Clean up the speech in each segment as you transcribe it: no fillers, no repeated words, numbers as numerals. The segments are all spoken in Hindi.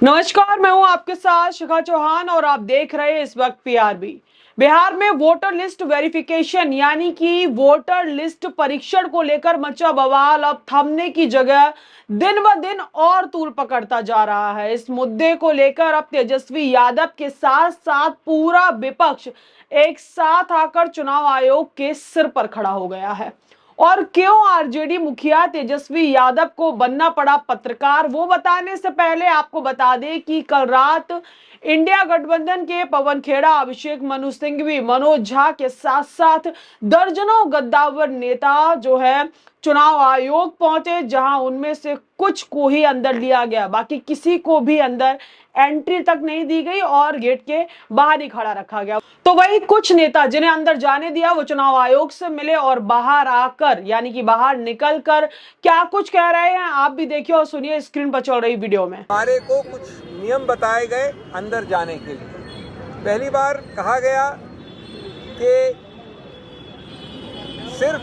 नमस्कार, मैं हूं आपके साथ शिखा चौहान और आप देख रहे हैं इस वक्त पीआरबी। बिहार में वोटर लिस्ट वेरिफिकेशन यानी कि वोटर लिस्ट परीक्षण को लेकर मचा बवाल अब थमने की जगह दिन ब दिन और तूल पकड़ता जा रहा है। इस मुद्दे को लेकर अब तेजस्वी यादव के साथ साथ पूरा विपक्ष एक साथ आकर चुनाव आयोग के सिर पर खड़ा हो गया है। और क्यों आरजेडी मुखिया तेजस्वी यादव को बनना पड़ा पत्रकार, वो बताने से पहले आपको बता दें कि कल रात इंडिया गठबंधन के पवन खेड़ा, अभिषेक मनु सिंघवी, मनोज झा के साथ साथ दर्जनों गद्दावर नेता जो है चुनाव आयोग पहुंचे, जहां उनमें से कुछ को ही अंदर लिया गया, बाकी किसी को भी अंदर एंट्री तक नहीं दी गई और गेट के बाहर ही खड़ा रखा गया। तो वही कुछ नेता जिन्हें अंदर जाने दिया वो चुनाव आयोग से मिले और बाहर आकर यानी कि बाहर निकलकर क्या कुछ कह रहे हैं आप भी देखिए और सुनिए स्क्रीन पर चल रही वीडियो में। हमारे को कुछ नियम बताए गए अंदर जाने के लिए। पहली बार कहा गया कि सिर्फ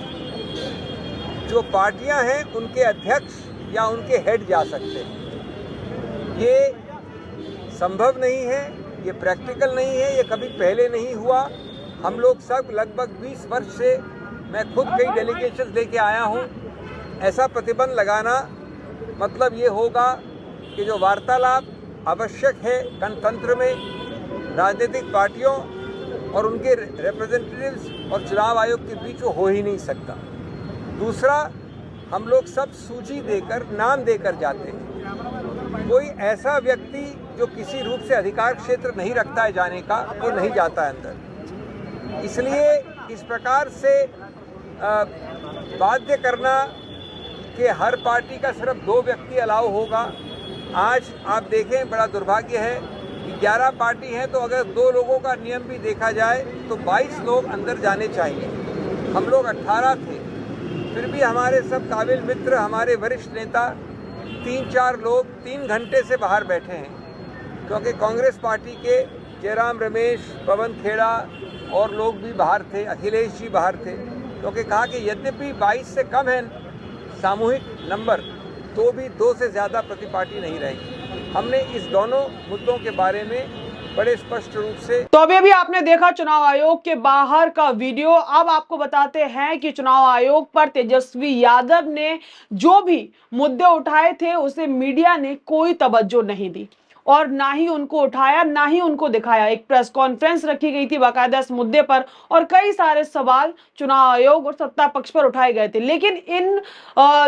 जो पार्टियां हैं उनके अध्यक्ष या उनके हेड जा सकते हैं। ये संभव नहीं है, ये प्रैक्टिकल नहीं है, ये कभी पहले नहीं हुआ। हम लोग सब लगभग 20 वर्ष से, मैं खुद कई डेलीगेशंस लेके आया हूँ। ऐसा प्रतिबंध लगाना मतलब ये होगा कि जो वार्तालाप आवश्यक है गणतंत्र में, राजनीतिक पार्टियों और उनके रिप्रेजेंटेटिव्स और चुनाव आयोग के बीच वो हो ही नहीं सकता। दूसरा, हम लोग सब सूची देकर, नाम देकर जाते हैं। कोई ऐसा व्यक्ति जो किसी रूप से अधिकार क्षेत्र नहीं रखता है जाने का, वो नहीं जाता है अंदर। इसलिए इस प्रकार से बाध्य करना कि हर पार्टी का सिर्फ 2 व्यक्ति अलाउ होगा। आज आप देखें, बड़ा दुर्भाग्य है कि 11 पार्टी हैं, तो अगर 2 लोगों का नियम भी देखा जाए तो 22 लोग अंदर जाने चाहिए। हम लोग 18 थे, फिर भी हमारे सब काबिल मित्र, हमारे वरिष्ठ नेता 3-4 लोग 3 घंटे से बाहर बैठे हैं, क्योंकि कांग्रेस पार्टी के जयराम रमेश, पवन खेड़ा और लोग भी बाहर थे, अखिलेश जी बाहर थे, क्योंकि कहा कि यद्यपि 22 से कम है सामूहिक नंबर, तो भी 2 से ज़्यादा प्रति पार्टी नहीं रहेगी। हमने इस दोनों मुद्दों के बारे में बड़े स्पष्ट रूप से। तो अभी आपने देखा चुनाव आयोग के बाहर का वीडियो। अब आपको बताते हैं कि चुनाव आयोग पर तेजस्वी यादव ने जो भी मुद्दे उठाए थे उसे मीडिया ने कोई तवज्जो नहीं दी और ना ही उनको उठाया, ना ही उनको दिखाया। एक प्रेस कॉन्फ्रेंस रखी गई थी बाकायदा इस मुद्दे पर और कई सारे सवाल चुनाव आयोग और सत्ता पक्ष पर उठाए गए थे, लेकिन इन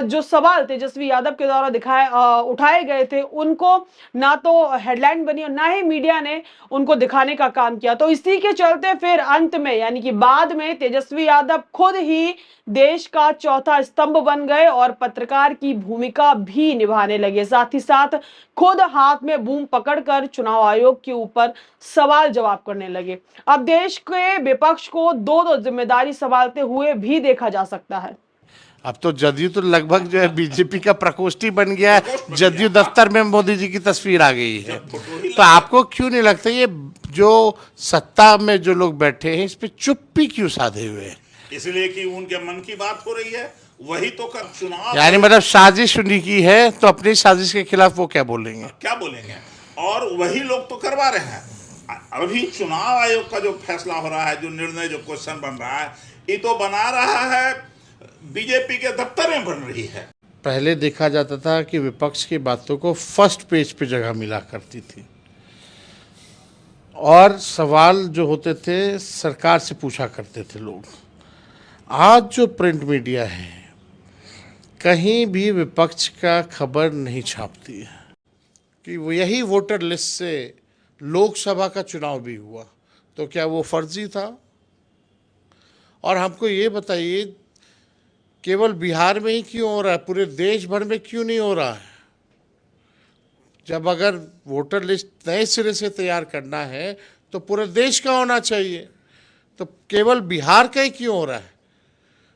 जो सवाल तेजस्वी यादव के द्वारा उठाए गए थे उनको ना तो हेडलाइन बनी और ना ही मीडिया ने उनको दिखाने का काम किया। तो इसी के चलते फिर अंत में यानी कि बाद में तेजस्वी यादव खुद ही देश का चौथा स्तंभ बन गए और पत्रकार की भूमिका भी निभाने लगे। साथ ही साथ खुद हाथ में बूम पकड़कर चुनाव आयोग के ऊपर सवाल जवाब करने लगे। अब देश के विपक्ष को 2-2 जिम्मेदारी संभालते हुए भी देखा जा सकता है। अब तो जदयू तो लगभग जो है बीजेपी का प्रकोष्ठी बन गया है। जदयू दफ्तर में मोदी जी की तस्वीर आ गई है। तो आपको क्यों नहीं लगता ये जो सत्ता में जो लोग बैठे हैं इस पे चुप्पी क्यों साधे हुए हैं? इसलिए कि उनके मन की बात हो रही है, वही तो कर चुनाव, यानी मतलब साजिश उन्हीं की है, तो अपनी साजिश के खिलाफ वो क्या बोलेंगे? क्या बोलेंगे? और वही लोग तो करवा रहे हैं। अभी चुनाव आयोग का जो फैसला हो रहा है, जो निर्णय, जो क्वेश्चन बन रहा है, ये तो बना रहा है बीजेपी के दफ्तर में बन रही है। पहले देखा जाता था कि विपक्ष की बातों को फर्स्ट पेज पे जगह मिला करती थी और सवाल जो होते थे सरकार से पूछा करते थे लोग। आज जो प्रिंट मीडिया है कहीं भी विपक्ष का खबर नहीं छापती है कि वो यही वोटर लिस्ट से लोकसभा का चुनाव भी हुआ, तो क्या वो फर्जी था? और हमको ये बताइए, केवल बिहार में ही क्यों हो रहा है, पूरे देश भर में क्यों नहीं हो रहा है? जब अगर वोटर लिस्ट नए सिरे से तैयार करना है तो पूरे देश का होना चाहिए, तो केवल बिहार का ही क्यों हो रहा है?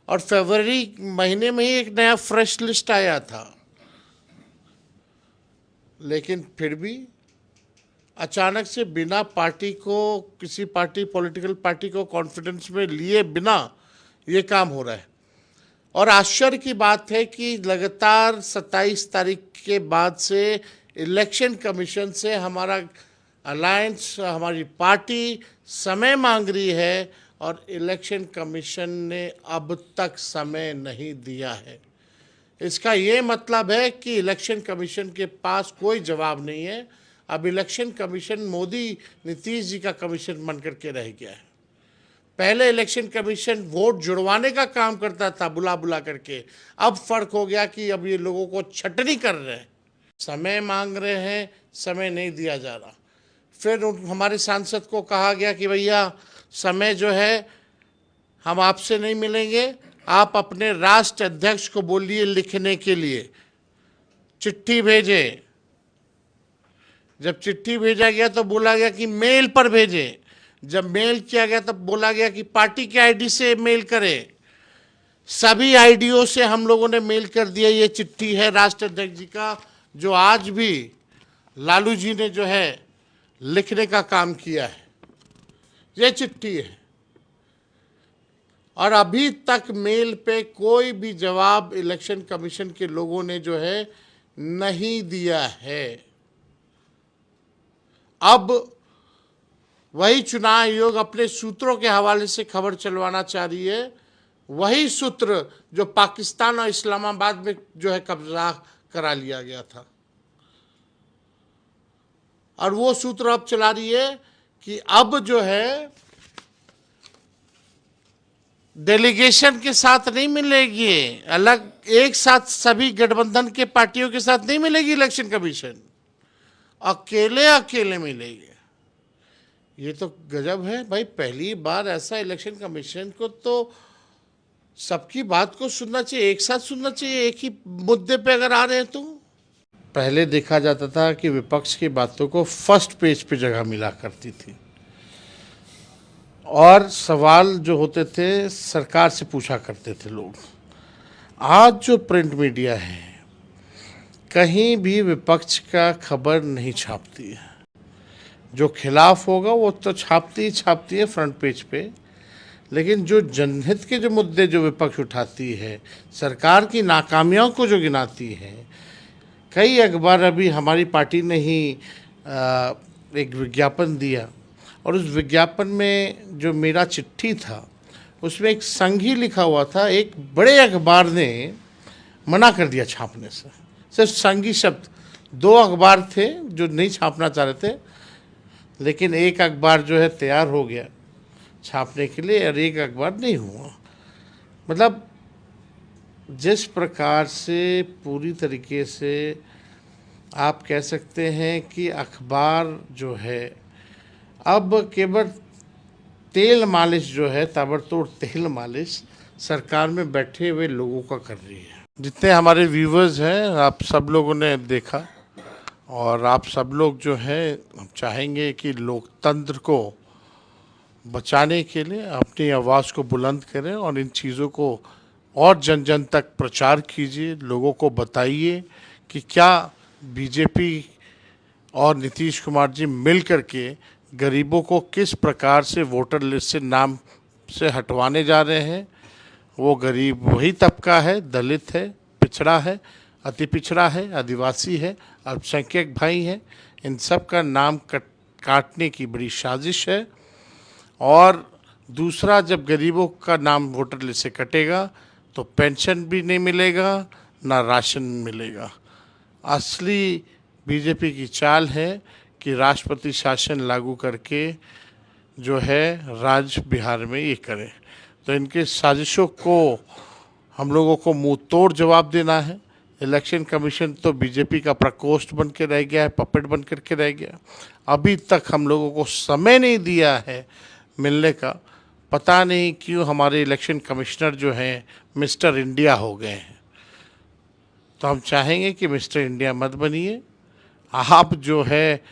और फरवरी महीने में ही एक नया फ्रेश लिस्ट आया था, लेकिन फिर भी अचानक से बिना पार्टी को, किसी पार्टी, पॉलिटिकल पार्टी को कॉन्फिडेंस में लिए बिना ये काम हो रहा है। और आश्चर्य की बात है कि लगातार 27 तारीख के बाद से इलेक्शन कमीशन से हमारा अलायंस, हमारी पार्टी समय मांग रही है और इलेक्शन कमीशन ने अब तक समय नहीं दिया है। इसका ये मतलब है कि इलेक्शन कमीशन के पास कोई जवाब नहीं है। अब इलेक्शन कमीशन मोदी नीतीश जी का कमीशन बन करके रह गया है। पहले इलेक्शन कमीशन वोट जुड़वाने का काम करता था बुला बुला करके, अब फर्क हो गया कि अब ये लोगों को छटनी कर रहे हैं, समय मांग रहे हैं, समय नहीं दिया जा रहा। फिर हमारे सांसद को कहा गया कि भैया समय जो है हम आपसे नहीं मिलेंगे, आप अपने राष्ट्र अध्यक्ष को बोलिए लिखने के लिए, चिट्ठी भेजें। जब चिट्ठी भेजा गया तो बोला गया कि मेल पर भेजें। जब मेल किया गया तब बोला गया कि पार्टी के आईडी से मेल करें। सभी आईडियों से हम लोगों ने मेल कर दिया। ये चिट्ठी है राष्ट्र अध्यक्ष जी का, जो आज भी लालू जी ने जो है लिखने का काम किया है। ये चिट्ठी है और अभी तक मेल पे कोई भी जवाब इलेक्शन कमीशन के लोगों ने जो है नहीं दिया है। अब वही चुनाव आयोग अपने सूत्रों के हवाले से खबर चलवाना चाह रही है, वही सूत्र जो पाकिस्तान और इस्लामाबाद में जो है कब्जा करा लिया गया था। और वो सूत्र अब चला रही है कि अब जो है डेलीगेशन के साथ नहीं मिलेगी, अलग एक साथ सभी गठबंधन के पार्टियों के साथ नहीं मिलेगी इलेक्शन कमीशन, अकेले अकेले मिलेगी। ये तो गजब है भाई। पहली बार ऐसा इलेक्शन कमीशन को तो सबकी बात को सुनना चाहिए, एक साथ सुनना चाहिए, एक ही मुद्दे पे अगर आ रहे हैं तो। पहले देखा जाता था कि विपक्ष की बातों को फर्स्ट पेज पे जगह मिला करती थी और सवाल जो होते थे सरकार से पूछा करते थे लोग। आज जो प्रिंट मीडिया है कहीं भी विपक्ष का खबर नहीं छापती है। जो खिलाफ होगा वो तो छापती है फ्रंट पेज पे, लेकिन जो जनहित के जो मुद्दे जो विपक्ष उठाती है, सरकार की नाकामियों को जो गिनाती है, कई अखबार, अभी हमारी पार्टी ने ही एक विज्ञापन दिया और उस विज्ञापन में जो मेरा चिट्ठी था उसमें एक संघी लिखा हुआ था। एक बड़े अखबार ने मना कर दिया छापने से, सिर्फ संघी शब्द। 2 अखबार थे जो नहीं छापना चाह रहे थे, लेकिन एक अखबार जो है तैयार हो गया छापने के लिए और एक अखबार नहीं हुआ। मतलब जिस प्रकार से पूरी तरीके से आप कह सकते हैं कि अखबार जो है अब केवल तेल मालिश जो है, ताबड़तोड़ तेल मालिश सरकार में बैठे हुए लोगों का कर रही है। जितने हमारे व्यूवर्स हैं आप सब लोगों ने देखा और आप सब लोग जो है चाहेंगे कि लोकतंत्र को बचाने के लिए अपनी आवाज़ को बुलंद करें और इन चीज़ों को और जन जन तक प्रचार कीजिए, लोगों को बताइए कि क्या बीजेपी और नीतीश कुमार जी मिल करके गरीबों को किस प्रकार से वोटर लिस्ट से नाम से हटवाने जा रहे हैं। वो गरीब वही तबका है, दलित है, पिछड़ा है, अति पिछड़ा है, आदिवासी है, अल्पसंख्यक भाई हैं। इन सब का नाम काटने की बड़ी साजिश है। और दूसरा, जब गरीबों का नाम वोटर लिस्ट से कटेगा तो पेंशन भी नहीं मिलेगा, ना राशन मिलेगा। असली बीजेपी की चाल है कि राष्ट्रपति शासन लागू करके जो है राज बिहार में ये करें। तो इनके साजिशों को हम लोगों को मुंह तोड़ जवाब देना है। इलेक्शन कमीशन तो बीजेपी का प्रकोष्ठ बन के रह गया है, पपेट बन करके रह गया। अभी तक हम लोगों को समय नहीं दिया है मिलने का। पता नहीं क्यों हमारे इलेक्शन कमिश्नर जो हैं मिस्टर इंडिया हो गए हैं। तो हम चाहेंगे कि मिस्टर इंडिया मत बनिए, आप जो है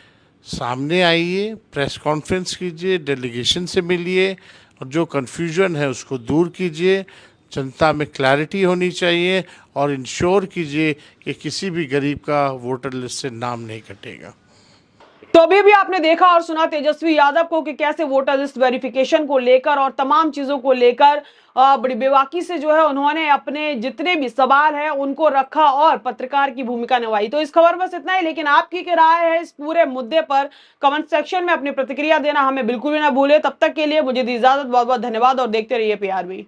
सामने आइए, प्रेस कॉन्फ्रेंस कीजिए, डेलीगेशन से मिलिए और जो कन्फ्यूजन है उसको दूर कीजिए। जनता में क्लैरिटी होनी चाहिए और इंश्योर कीजिए कि किसी भी गरीब का वोटर लिस्ट से नाम नहीं कटेगा। तो अभी भी आपने देखा और सुना तेजस्वी यादव को कि कैसे वोटर लिस्ट वेरिफिकेशन को लेकर और तमाम चीजों को लेकर बड़ी बेबाकी से जो है उन्होंने अपने जितने भी सवाल है उनको रखा और पत्रकार की भूमिका निभाई। तो इस खबर बस इतना ही, लेकिन आपकी क्या राय है इस पूरे मुद्दे पर कमेंट सेक्शन में अपनी प्रतिक्रिया देना हमें बिल्कुल भी ना भूले। तब तक के लिए मुझे दी इजाजत, बहुत बहुत धन्यवाद और देखते रहिए PRB।